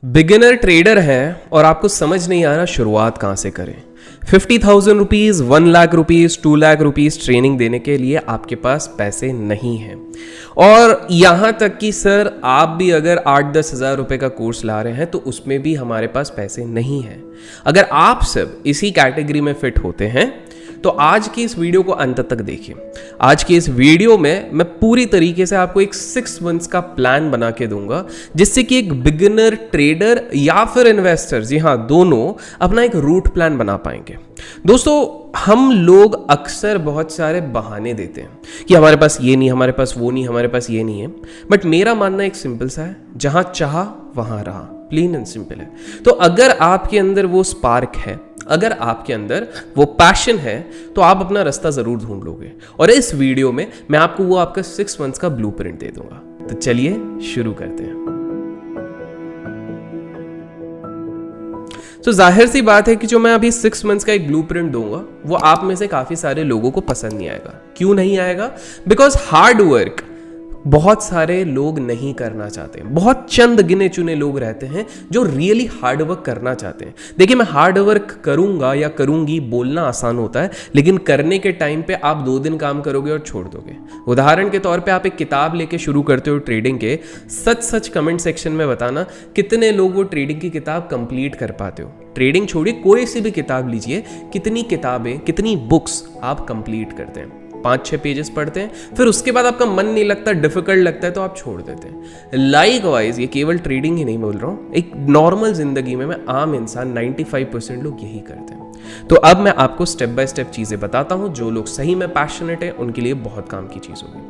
Beginner trader हैं और आपको समझ नहीं आ रहा शुरुआत कहाँ से करें। 50,000 rupees, 1 lakh rupees, 2 lakh rupees training देने के लिए आपके पास पैसे नहीं हैं। और यहाँ तक कि सर आप भी अगर 8-10 हज़ार रुपये का कोर्स ला रहे हैं तो उसमें भी हमारे पास पैसे नहीं हैं। अगर आप सब इसी कैटेगरी में फिट होते हैं तो आज की इस वीडियो को अंत तक देखिए। आज की इस वीडियो में मैं पूरी तरीके से आपको एक 6 मंथ्स का प्लान बना के दूंगा जिससे कि एक बिगिनर ट्रेडर या फिर इन्वेस्टर, जी हाँ दोनों, अपना एक रूट प्लान बना पाएंगे। दोस्तों हम लोग अक्सर बहुत सारे बहाने देते हैं कि हमारे पास ये नहीं, हमारे पास वो नहीं, हमारे पास ये नहीं है। बट मेरा मानना एक सिंपल सा है, जहां चाहा वहां रहा, प्लेन एंड सिंपल है। तो अगर आपके अंदर वो स्पार्क है, अगर आपके अंदर वो पैशन है तो आप अपना रास्ता जरूर ढूंढ लोगे। और इस वीडियो में मैं आपको वो आपका 6 मंथ्स का ब्लूप्रिंट दे दूंगा। तो चलिए शुरू करते हैं। तो जाहिर सी बात है कि जो मैं अभी 6 मंथ्स का एक ब्लूप्रिंट दूंगा वो आप में से काफी सारे लोगों को पसंद नहीं आएगा। क्यों नहीं आएगा? बिकॉज हार्ड वर्क बहुत सारे लोग नहीं करना चाहते। बहुत चंद गिने चुने लोग रहते हैं जो रियली हार्ड वर्क करना चाहते हैं। देखिए, मैं हार्ड वर्क करूंगा या करूंगी बोलना आसान होता है, लेकिन करने के टाइम पे आप 2 दिन काम करोगे और छोड़ दोगे। उदाहरण के तौर पे आप एक किताब लेके शुरू करते हो ट्रेडिंग के, सच कमेंट सेक्शन में बताना कितने लोग वो ट्रेडिंग की किताब कंप्लीट कर पाते हो। ट्रेडिंग छोड़िए, कोई सी भी किताब लीजिए, कितनी किताबें, कितनी बुक्स आप कंप्लीट करते हैं? 5-6 पेजेस पढ़ते हैं, फिर उसके बाद आपका मन नहीं लगता, डिफिकल्ट लगता है तो आप छोड़ देते हैं। लाइकवाइज ये केवल ट्रेडिंग ही नहीं बोल रहा हूँ, एक नॉर्मल जिंदगी में मैं आम इंसान 95% लोग यही करते हैं। तो अब मैं आपको स्टेप बाय स्टेप चीजें बताता हूँ जो लोग सही में पैशनेट है उनके लिए बहुत काम की चीज होगी।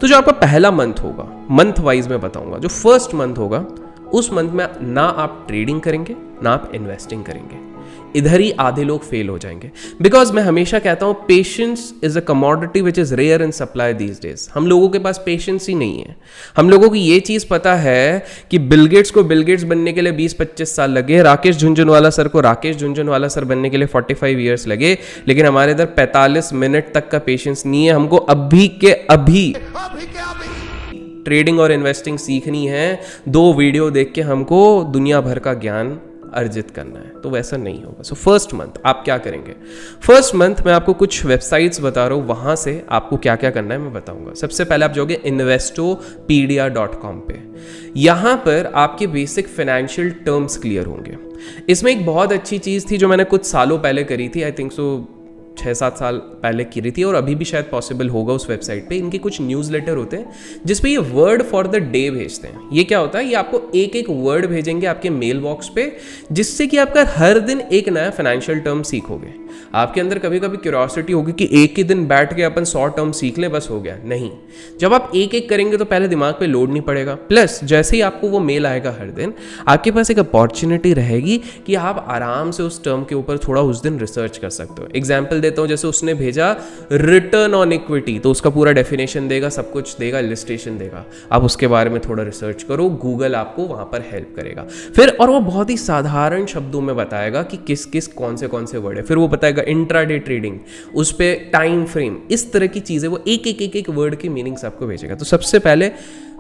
तो जो आपका पहला मंथ होगा, मंथ वाइज में बताऊंगा। जो फर्स्ट मंथ होगा उस मंथ में ना आप ट्रेडिंग करेंगे ना आप इन्वेस्टिंग करेंगे। इधर ही आधे लोग फेल हो जाएंगे। बिकॉज मैं हमेशा कहता हूं patience is a commodity which is rare in supply these days. हम लोगों के पास पेशेंस ही नहीं है। हम लोगों को ये चीज पता है कि बिल गेट्स को बिल गेट्स बनने के लिए 20-25 साल लगे, राकेश झुनझुनवाला सर को राकेश झुनझुनवाला सर बनने के लिए 45 ईयर्स लगे, लेकिन हमारे इधर 45 मिनट तक का पेशेंस नहीं है। हमको अभी के अभी ट्रेडिंग और इन्वेस्टिंग सीखनी है। 2 वीडियो देख के हमको दुनिया भर का ज्ञान अर्जित करना है, तो वैसा नहीं होगा। सो फर्स्ट मंथ आप क्या करेंगे? फर्स्ट मंथ मैं आपको कुछ वेबसाइट्स बता रहा हूँ, वहां से आपको क्या क्या करना है मैं बताऊंगा। सबसे पहले आप जाओगे investopedia.com पे। यहां पर आपके बेसिक फाइनेंशियल टर्म्स क्लियर होंगे। इसमें एक बहुत अच्छी चीज थी जो मैंने कुछ सालों पहले करी थी, आई थिंक सो 6-7 साल पहले की रही थी, और अभी भी शायद पॉसिबल होगा उस वेबसाइट पे। इनके कुछ न्यूज़लेटर होते हैं जिसपे ये वर्ड फॉर द डे भेजते हैं। ये क्या होता है? ये आपको एक वर्ड भेजेंगे आपके मेल बॉक्स पे, जिससे कि आपका हर दिन एक नया फाइनेंशियल टर्म सीखोगे। आपके अंदर कभी कभी क्यूरियोसिटी होगी कि एक ही दिन बैठ के अपन 100 टर्म सीख ले बस हो गया। नहीं, जब आप एक करेंगे तो पहले दिमाग पे लोड नहीं पड़ेगा। प्लस जैसे ही आपको वो मेल आएगा हर दिन, आपके पास एक अपॉर्चुनिटी रहेगी कि आप आराम से उस टर्म के ऊपर थोड़ा उस दिन रिसर्च कर सकते हो। एग्जाम्पल देता हूं, जैसे उसने भेजा रिटर्न ऑन इक्विटी, तो उसका पूरा डेफिनेशन देगा, सब कुछ देगा, इलस्ट्रेशन देगा। आप उसके बारे में थोड़ा रिसर्च करो, गूगल आपको वहां पर हेल्प करेगा। फिर और वो बहुत ही साधारण शब्दों में बताएगा कि किस किस कौन से वर्ड है। फिर वो बताएगा इंट्राडे ट्रेडिंग, उस पे टाइम फ्रेम, इस तरह की चीजें वो एक वर्ड की मीनिंग्स आपको भेजेगा। तो सबसे पहले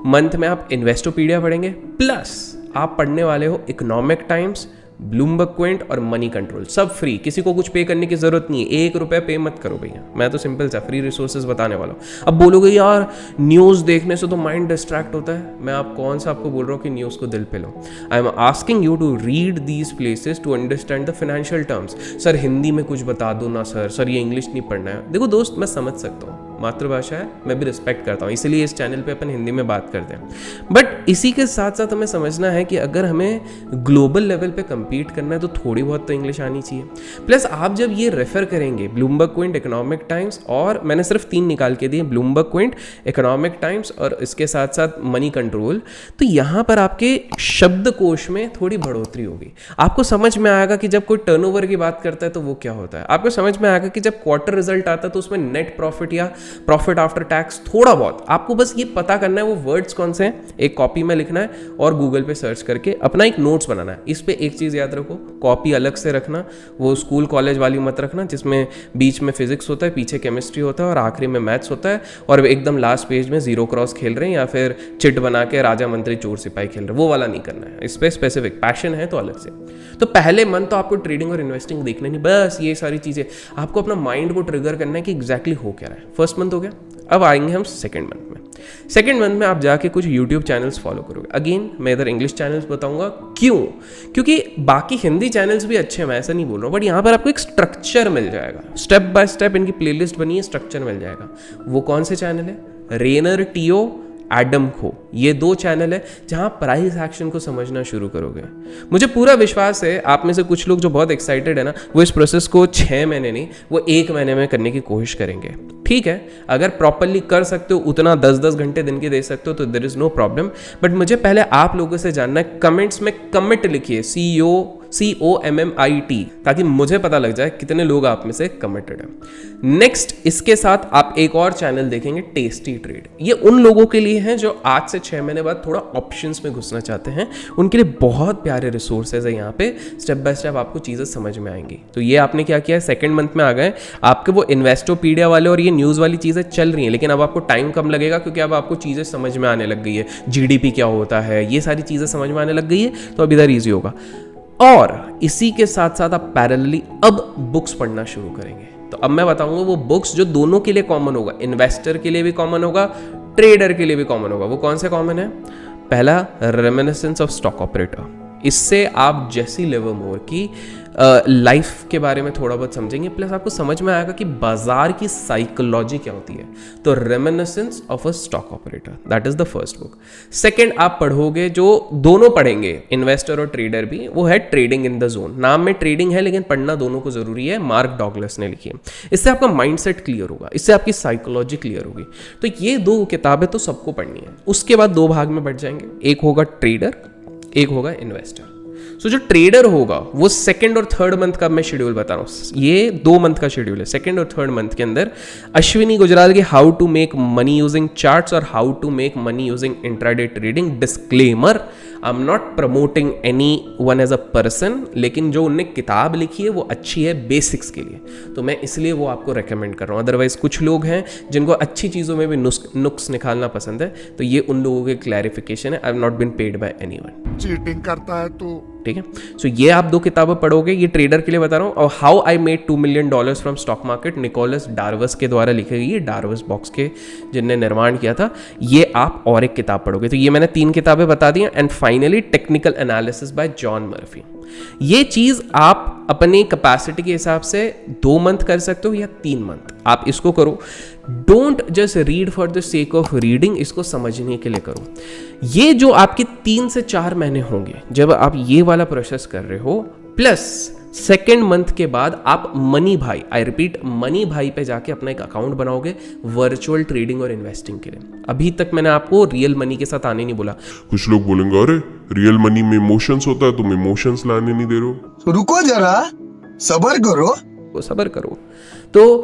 मंथ में आप इन्वेस्टोपीडिया पढ़ेंगे, प्लस आप पढ़ने वाले हो इकोनॉमिक टाइम्स, ब्लूमबर्ग क्विंट और मनी कंट्रोल। सब फ्री, किसी को कुछ पे करने की जरूरत नहीं है। 1 रुपया पे मत करो भैया, मैं तो सिंपल सा फ्री रिसोर्सेज बताने वाला हूँ। अब बोलोगे यार न्यूज़ देखने से तो माइंड डिस्ट्रैक्ट होता है। मैं आप कौन सा आपको बोल रहा हूँ कि न्यूज़ को दिल पे लो। I am asking you to read these places to understand the financial terms. Sir Hindi में कुछ बता दो ना सर ये इंग्लिश नहीं पढ़ना है। देखो दोस्त, मैं समझ सकता हूँ, मातृभाषा है, मैं भी रिस्पेक्ट करता हूँ, इसीलिए इस चैनल पे अपन हिंदी में बात करते हैं। बट इसी के साथ साथ हमें समझना है कि अगर हमें ग्लोबल लेवल पे compete करना है तो थोड़ी बहुत तो इंग्लिश आनी चाहिए। प्लस आप जब ये रेफर करेंगे ब्लूमबर्ग क्विंट, इकोनॉमिक टाइम्स, और मैंने सिर्फ 3 निकाल के दिए, ब्लूमबर्ग क्विंट, इकोनॉमिक टाइम्स और इसके साथ साथ मनी कंट्रोल, तो यहाँ पर आपके शब्दकोश में थोड़ी बढ़ोतरी होगी। आपको समझ में आएगा कि जब कोई टर्नओवर की बात करता है तो वो क्या होता है। आपको समझ में आएगा कि जब क्वार्टर रिजल्ट आता है तो उसमें नेट प्रॉफिट या प्रॉफिट आफ्टर टैक्स थोड़ा बहुत, आपको बस ये पता करना है वो वर्ड्स कौन से हैं, एक कॉपी में लिखना है और गूगल पे सर्च करके अपना एक नोट्स बनाना है। इस पे एक चीज़ याद रखो, कॉपी अलग से रखना, वो स्कूल कॉलेज वाली मत रखना जिसमें बीच में फिजिक्स होता है, पीछे केमिस्ट्री होता है और आखिरी में मैथ्स होता है और एकदम लास्ट पेज में जीरो क्रॉस खेल रहे हैं या फिर चिट बना के राजा मंत्री चोर सिपाही खेल रहे हैं, वो वाला नहीं करना है। इस पे स्पेसिफिक पैशन है तो अलग से। तो पहले मन तो आपको ट्रेडिंग और इन्वेस्टिंग देखना नहीं, बस ये सारी चीज़ें आपको अपना माइंड को ट्रिगर करना है कि एग्जैक्टली हो क्या रहा है। फर्स्ट मंथ हो गया, अब आएंगे हम सेकंड मंथ में। सेकंड मंथ में आप जाके कुछ यूट्यूब चैनल्स फॉलो करोगे। अगेन मैं इधर इंग्लिश चैनल्स बताऊंगा, क्यों? क्योंकि बाकी हिंदी चैनल्स भी अच्छे हैं, मैं ऐसा नहीं बोल रहा हूँ, बट यहाँ पर आपको एक स्ट्रक्चर मिल जाएगा, स्टेप बाय स्टेप इनकी प्लेलिस्ट बनी है, स्ट्रक्चर मिल जाएगा। वो कौन से चैनल है? रेनर टीओ, एडम खो, ये दो चैनल है जहां प्राइस एक्शन को समझना शुरू करोगे। मुझे पूरा विश्वास है आप में से कुछ लोग जो बहुत एक्साइटेड है ना, वो इस प्रोसेस को 6 महीने नहीं, वो 1 महीने में करने की कोशिश करेंगे। ठीक है, अगर प्रॉपरली कर सकते हो, उतना 10-10 घंटे दिन के दे सकते हो तो there is no problem. But मुझे पहले आप लोगों से जानना है, कमेंट्स में कमिट लिखिए, COMMIT, ताकि मुझे पता लग जाए कितने लोग आप में से कमिटेड है। नेक्स्ट, इसके साथ आप एक और चैनल देखेंगे, टेस्टी ट्रेड। ये उन लोगों के लिए है जो आज से 6 महीने बाद थोड़ा ऑप्शंस में घुसना चाहते हैं, उनके लिए बहुत प्यारे रिसोर्सेज है यहाँ पे, स्टेप बाय स्टेप आपको चीज़ें समझ में आएंगी। तो ये आपने क्या किया है, सेकंड मंथ में आ गए, आपके वो इन्वेस्टोपीडिया वाले और ये न्यूज़ वाली चीज़ें चल रही हैं, लेकिन अब आपको टाइम कम लगेगा क्योंकि अब आपको चीज़ें समझ में आने लग गई है, GDP क्या होता है, ये सारी चीज़ें समझ में आने लग गई है, तो अब इधर ईजी होगा। और इसी के साथ साथ आप पैरेलली अब बुक्स पढ़ना शुरू करेंगे। तो अब मैं बताऊंगा वो बुक्स जो दोनों के लिए कॉमन होगा, इन्वेस्टर के लिए भी कॉमन होगा, ट्रेडर के लिए भी कॉमन होगा। वो कौन से कॉमन है? पहला, रेमिनिसेंस ऑफ स्टॉक ऑपरेटर। इससे आप जेसी लिवरमोर की लाइफ के बारे में थोड़ा बहुत समझेंगे, प्लस आपको समझ में आएगा कि बाजार की साइकोलॉजी क्या होती है। तो reminiscence of a stock operator, that is the first book. Second आप पढ़ोगे, जो दोनों पढ़ेंगे, इन्वेस्टर और ट्रेडर भी, वो है ट्रेडिंग इन द जोन। नाम में ट्रेडिंग है लेकिन पढ़ना दोनों को जरूरी है, मार्क डॉगलस ने लिखी है। इससे आपका माइंडसेट क्लियर होगा, इससे आपकी साइकोलॉजी क्लियर होगी। तो ये 2 किताबें तो सबको पढ़नी है। उसके बाद 2 भाग में बढ़ जाएंगे, एक होगा ट्रेडर, एक होगा इन्वेस्टर। सो जो ट्रेडर होगा वो सेकंड और थर्ड मंथ का मैं शेड्यूल बता रहा हूँ, ये 2 मंथ का शेड्यूल है। सेकंड और थर्ड मंथ के अंदर अश्विनी गुजराल की how to make money using charts और how to make money using intraday trading. Disclaimer, I am not promoting anyone as a person, लेकिन जो उनने किताब लिखी है वो अच्छी है बेसिक्स के लिए, तो मैं इसलिए वो आपको रेकमेंड कर रहा हूँ। अदरवाइज कुछ लोग हैं जिनको अच्छी चीज़ों में भी नुक्स निकालना पसंद है, तो ये उन लोगों के क्लैरिफिकेशन है। I have not been paid by anyone. Cheating करता है तो ठीक है। सो ये आप 2 किताबें पढ़ोगे, ये ट्रेडर के लिए बता रहा हूँ। और how I made $2 million from stock market, Nicolas Darvas के द्वारा लिखी गई है, डार्वस बॉक्स के जिनने निर्माण किया था। ये आप और एक किताब पढ़ोगे। तो ये मैंने 3 किताबें बता दी हैं। And finally technical analysis bye John Murphy. ये चीज आप अपनी कैपेसिटी के हिसाब से 2 मंथ कर सकते हो या 3 मंथ, आप इसको करो। Don't just read for the sake of reading, इसको समझने के लिए करो। ये जो आपके 3 से 4 महीने होंगे जब आप ये वाला प्रोसेस कर रहे हो, प्लस सेकेंड मंथ के बाद आप मनी भाई, आई रिपीट मनी भाई पे जाके अपना एक अकाउंट बनाओगे वर्चुअल ट्रेडिंग और इन्वेस्टिंग के लिए। अभी तक मैंने आपको रियल मनी के साथ आने नहीं बोला। कुछ लोग बोलेंगे अरे रियल मनी में इमोशंस होता है, तुम इमोशंस लाने नहीं दे रहे हो। तो रुको जरा, सबर करो। वो सबर करो। तो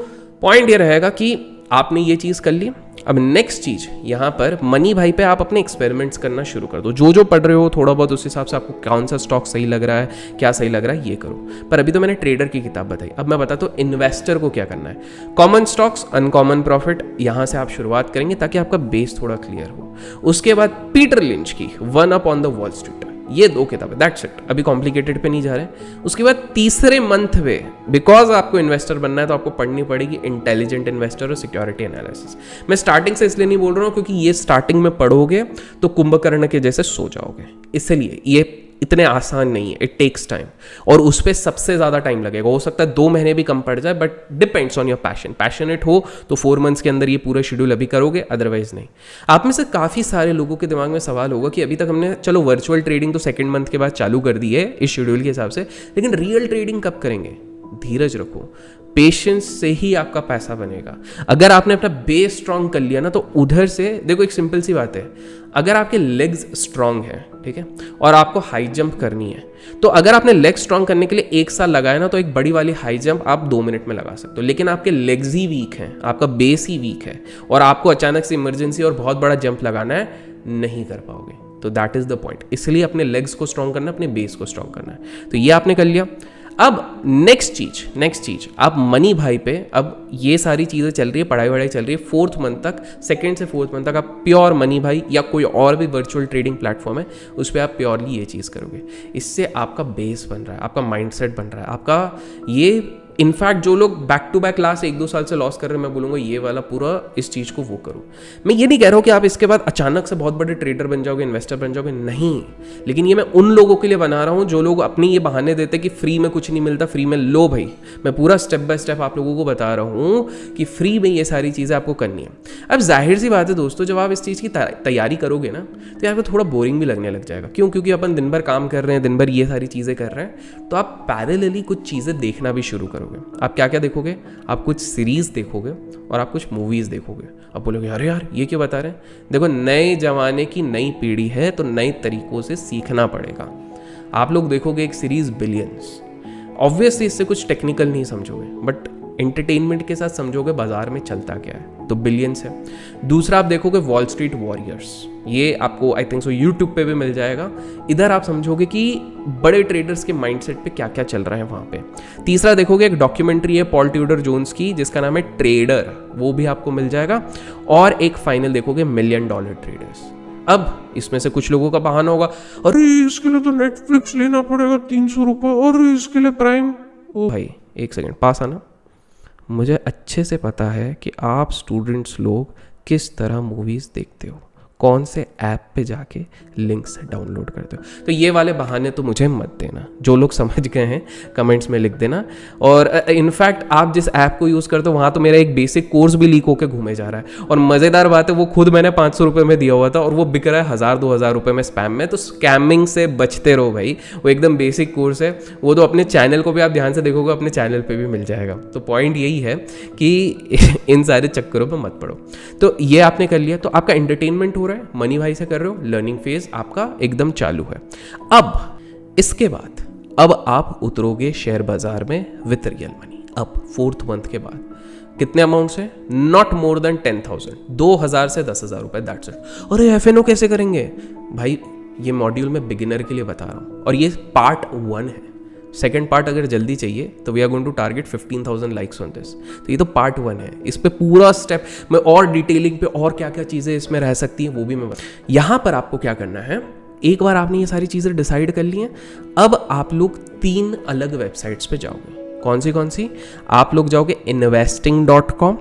पॉइंट ये रहेगा कि आपने ये चीज़ कर ली। अब नेक्स्ट चीज़ यहाँ पर मनी भाई पे आप अपने एक्सपेरिमेंट्स करना शुरू कर दो। जो पढ़ रहे हो थोड़ा बहुत उस हिसाब से आपको कौन सा स्टॉक सही लग रहा है, क्या सही लग रहा है, ये करो। पर अभी तो मैंने ट्रेडर की किताब बताई, अब मैं बताता हूँ इन्वेस्टर को क्या करना है। कॉमन स्टॉक्स, अनकॉमन प्रॉफिट, यहाँ से आप शुरुआत करेंगे ताकि आपका बेस थोड़ा क्लियर हो। उसके बाद पीटर लिंच की one up on the wall street, ये 2 किताबें, दैट्स इट। अभी कॉम्प्लिकेटेड पे नहीं जा रहे। उसके बाद तीसरे मंथ में, बिकॉज आपको इन्वेस्टर बनना है तो आपको पढ़नी पड़ेगी इंटेलिजेंट इन्वेस्टर और सिक्योरिटी एनालिसिस। मैं स्टार्टिंग से इसलिए नहीं बोल रहा हूँ क्योंकि ये स्टार्टिंग में पढ़ोगे तो कुंभकर्ण के जैसे सो जाओगे, इसलिए ये इतने आसान नहीं है, इट टेक्स टाइम, और उस पर सबसे ज़्यादा टाइम लगेगा। हो सकता है 2 महीने भी कम पड़ जाए, but depends on your passion. Passionate हो तो 4 मंथ्स के अंदर ये पूरा शेड्यूल अभी करोगे, अदरवाइज नहीं। आप में से काफ़ी सारे लोगों के दिमाग में सवाल होगा कि अभी तक हमने चलो वर्चुअल ट्रेडिंग तो सेकेंड मंथ के बाद चालू कर दी है इस शेड्यूल के हिसाब से, लेकिन रियल ट्रेडिंग कब करेंगे? धीरज रखो, पेशेंस से ही आपका पैसा बनेगा। अगर आपने अपना बेस स्ट्रांग कर लिया ना, तो उधर से देखो, एक सिंपल सी बात है, अगर आपके लेग्स स्ट्रांग हैं, ठीक है, और आपको हाई जंप करनी है, तो अगर आपने लेग स्ट्रांग करने के लिए 1 साल लगाया ना, तो एक बड़ी वाली हाई जंप आप 2 मिनट में लगा सकते हो। लेकिन आपके लेग्स ही वीक हैं, आपका बेस ही वीक है, और आपको अचानक से इमरजेंसी और बहुत बड़ा जंप लगाना है, नहीं कर पाओगे। तो दैट इज द पॉइंट। इसलिए अपने लेग्स को स्ट्रांग करना है, अपने बेस को स्ट्रांग करना है। तो ये आपने कर लिया। अब नेक्स्ट चीज आप मनी भाई पे, अब ये सारी चीज़ें चल रही है, पढ़ाई वढ़ाई चल रही है, 4th मंथ तक, 2nd से 4th मंथ तक आप प्योर मनी भाई या कोई और भी वर्चुअल ट्रेडिंग प्लेटफॉर्म है उस पर आप प्योरली ये चीज़ करोगे। इससे आपका बेस बन रहा है, आपका माइंडसेट बन रहा है, आपका ये इनफैक्ट जो लोग बैक टू बैक लास्ट 1-2 साल से लॉस कर रहे हैं, मैं बोलूँगा ये वाला पूरा इस चीज़ को वो करो। मैं ये नहीं कह रहा हूँ कि आप इसके बाद अचानक से बहुत बड़े ट्रेडर बन जाओगे, इन्वेस्टर बन जाओगे, नहीं। लेकिन ये मैं उन लोगों के लिए बना रहा हूँ जो लोग अपनी ये बहाने देते कि फ्री में कुछ नहीं मिलता, फ्री में लो भाई। मैं पूरा स्टेप बाय स्टेप आप लोगों को बता रहा हूँ कि फ्री में ये सारी चीज़ें आपको करनी है। अब जाहिर सी बात है दोस्तों, जब आप इस चीज़ की तैयारी करोगे ना, तो आपको थोड़ा बोरिंग भी लगने लग जाएगा। क्यों? क्योंकि अपन दिन भर काम कर रहे हैं, दिन भर ये सारी चीज़ें कर रहे हैं, तो आप पैरेलली कुछ चीज़ें देखना भी शुरू करोगे। आप क्या क्या देखोगे? आप कुछ सीरीज देखोगे और आप कुछ मूवीज देखोगे। आप बोलोगे अरे यार ये क्यों बता रहे हैं? देखो, नए जमाने की नई पीढ़ी है, तो नए तरीकों से सीखना पड़ेगा। आप लोग देखोगे एक सीरीज बिलियंस, ऑब्वियसली इससे कुछ टेक्निकल नहीं समझोगे, बट एंटरटेनमेंट के साथ समझोगे बाजार में चलता क्या है, तो बिलियंस है। दूसरा आप देखोगे वॉल स्ट्रीट वॉरियर्स, ये आपको आई थिंक सो यूट्यूब पे भी मिल जाएगा। इधर आप समझोगे कि बड़े ट्रेडर्स के माइंडसेट पे क्या क्या चल रहा है वहाँ पे। तीसरा देखोगे एक डॉक्यूमेंट्री है पॉल ट्यूडर जोन्स की जिसका नाम है ट्रेडर, वो भी आपको मिल जाएगा। और एक फाइनल देखोगे $1 मिलियन ट्रेडर्स। अब इसमें से कुछ लोगों का बहाना होगा, अरे इसके लिए तो नेटफ्लिक्स लेना पड़ेगा 300 रुपये, और इसके लिए प्राइम। ओ भाई एक सेकेंड, पास आना। मुझे अच्छे से पता है कि आप स्टूडेंट्स लोग किस तरह मूवीज़ देखते हो, कौन से ऐप पे जाके लिंक से डाउनलोड करते हो। तो ये वाले बहाने तो मुझे मत देना। जो लोग समझ गए हैं कमेंट्स में लिख देना। और इनफैक्ट आप जिस ऐप को यूज़ करते हो वहाँ तो मेरा एक बेसिक कोर्स भी लीक होकर घूमे जा रहा है। और मज़ेदार बात है वो खुद मैंने 500 रुपये में दिया हुआ था और वो बिक रहा है 1000-2000 रुपये में स्पैम में। तो स्कैमिंग से बचते रहो भाई, वो एकदम बेसिक कोर्स है। वो तो अपने चैनल को भी आप ध्यान से देखोगे, अपने चैनल पर भी मिल जाएगा। तो पॉइंट यही है कि इन सारे चक्करों पर मत पड़ो। तो ये आपने कर लिया, तो आपका एंटरटेनमेंट हो रहा है, मनी भाई से कर रहे हो, लर्निंग फेज आपका एकदम चालू है। अब इसके बाद अब आप उतरोगे शेयर बाजार में विद रियल मनी। अब 4th मंथ के बाद कितने अमाउंट से? नॉट मोर देन 10,000, 2,000 से 10,000 रुपए, दैट्स इट। अरे FNO कैसे करेंगे भाई? ये मॉड्यूल मैं बिगिनर के लिए बता रहा हूँ और ये पार्ट 1 है। सेकेंड पार्ट अगर जल्दी चाहिए तो we are going to target 15,000 likes on this. तो ये तो पार्ट 1 है, इस पे पूरा स्टेप में और डिटेलिंग पे और क्या क्या चीज़ें इसमें रह सकती हैं वो भी मैं बता। यहाँ पर आपको क्या करना है, एक बार आपने ये सारी चीज़ें डिसाइड कर ली हैं, अब आप लोग 3 अलग वेबसाइट्स पे जाओगे। कौन सी? आप लोग जाओगे investing.com,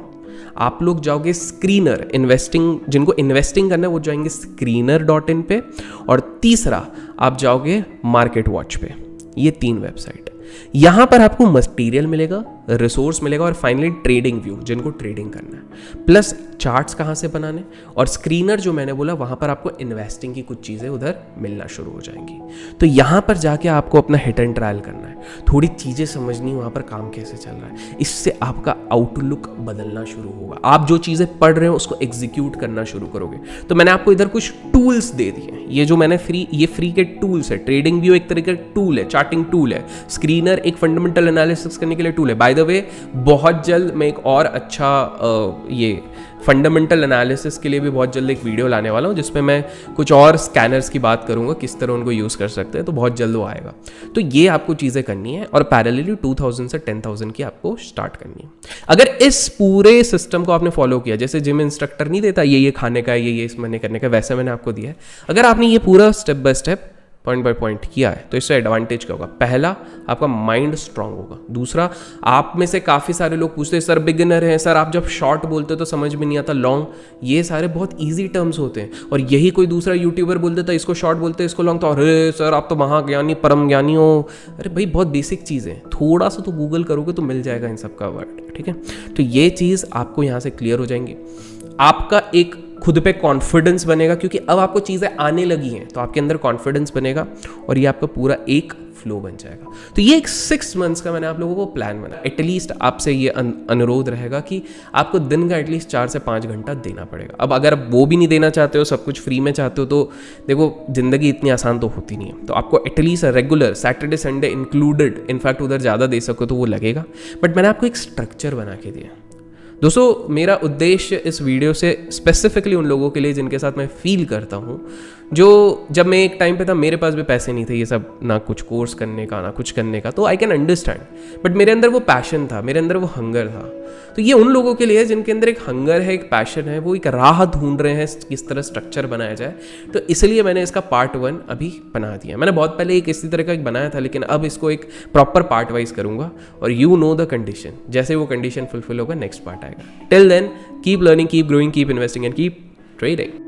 आप लोग जाओगे स्क्रीनर, इन्वेस्टिंग, जिनको इन्वेस्टिंग करना है वो जाएंगे screener.in पे, और तीसरा आप जाओगे मार्केट वॉच पे। ये 3 वेबसाइट है। यहाँ पर आपको मटेरियल मिलेगा, रिसोर्स मिलेगा, और फाइनली ट्रेडिंग व्यू जिनको ट्रेडिंग करना है, प्लस चार्ट्स कहाँ से बनाने, और स्क्रीनर जो मैंने बोला वहाँ पर आपको इन्वेस्टिंग की कुछ चीज़ें उधर मिलना शुरू हो जाएंगी। तो यहाँ पर जाके आपको अपना हिट एंड ट्रायल करना है, थोड़ी चीज़ें समझनी वहाँ पर काम कैसे चल रहा है। इससे आपका आउटलुक बदलना शुरू होगा। आप जो चीज़ें पढ़ रहे हो उसको एग्जीक्यूट करना शुरू करोगे। तो मैंने आपको इधर कुछ टूल्स दे दिए। ये जो मैंने फ्री के टूल्स है। ट्रेडिंग व्यू एक तरह का टूल है, चार्टिंग टूल है, स्क्रीनर एक फंडामेंटल एनालिसिस करने के लिए टूल है। बाय द वे बहुत जल्द मैं एक और अच्छा ये फंडामेंटल एनालिसिस के लिए भी बहुत जल्द एक वीडियो लाने वाला हूँ जिसमें मैं कुछ और स्कैनर्स की बात करूँगा, किस तरह उनको यूज़ कर सकते हैं। तो बहुत जल्द वो आएगा। तो ये आपको चीज़ें करनी है और पैरेलली 2,000 से 10,000 की आपको स्टार्ट करनी है। अगर इस पूरे सिस्टम को आपने फॉलो किया, जैसे जिम इंस्ट्रक्टर नहीं देता ये खाने का, ये इस महीने करने का, वैसे मैंने आपको दिया है। अगर आपने ये पूरा step by step point by point किया है तो इससे एडवांटेज क्या होगा? पहला, आपका माइंड स्ट्रांग होगा। दूसरा, आप में से काफ़ी सारे लोग पूछते हैं सर बिगिनर हैं, सर आप जब शॉर्ट बोलते हो तो समझ में नहीं आता, लॉन्ग, ये सारे बहुत ईजी टर्म्स होते हैं। और यही कोई दूसरा यूट्यूबर बोल देता है इसको शॉर्ट बोलते हैं, इसको लॉन्ग, तो अरे सर आप तो महाज्ञानी परम ज्ञानी हो। अरे भाई बहुत बेसिक चीज़ है, थोड़ा सा तो गूगल करोगे तो मिल जाएगा इन सब का वर्ड, ठीक है। तो ये चीज़ आपको यहाँ से क्लियर हो जाएंगी। आपका एक खुद पे कॉन्फिडेंस बनेगा, क्योंकि अब आपको चीज़ें आने लगी हैं तो आपके अंदर कॉन्फिडेंस बनेगा और ये आपका पूरा एक फ्लो बन जाएगा। तो ये एक 6 मंथ्स का मैंने आप लोगों को प्लान बनाया। एटलीस्ट आपसे ये अनुरोध रहेगा कि आपको दिन का एटलीस्ट 4 से 5 घंटा देना पड़ेगा। अब अगर आप वो भी नहीं देना चाहते हो, सब कुछ फ्री में चाहते हो, तो देखो ज़िंदगी इतनी आसान तो होती नहीं है। तो आपको at least regular Saturday Sunday included, in fact उधर ज़्यादा दे सको तो वो लगेगा, बट मैंने आपको एक स्ट्रक्चर बना के दिया। दोस्तों मेरा उद्देश्य इस वीडियो से स्पेसिफिकली उन लोगों के लिए जिनके साथ मैं फील करता हूँ, जो जब मैं एक टाइम पे था मेरे पास भी पैसे नहीं थे ये सब, ना कुछ कोर्स करने का ना कुछ करने का, तो आई कैन अंडरस्टैंड, बट मेरे अंदर वो पैशन था, मेरे अंदर वो हंगर था। तो ये उन लोगों के लिए है जिनके अंदर एक हंगर है, एक पैशन है, वो एक राह ढूंढ रहे हैं किस तरह स्ट्रक्चर बनाया जाए। तो इसलिए मैंने इसका पार्ट 1 अभी बना दिया। मैंने बहुत पहले एक इसी तरह का एक बनाया था, लेकिन अब इसको एक प्रॉपर पार्ट वाइज करूंगा और यू नो द कंडीशन, जैसे वो कंडीशन फुलफिल होगा नेक्स्ट पार्ट आएगा। Till then keep learning, keep growing, keep investing and keep trading.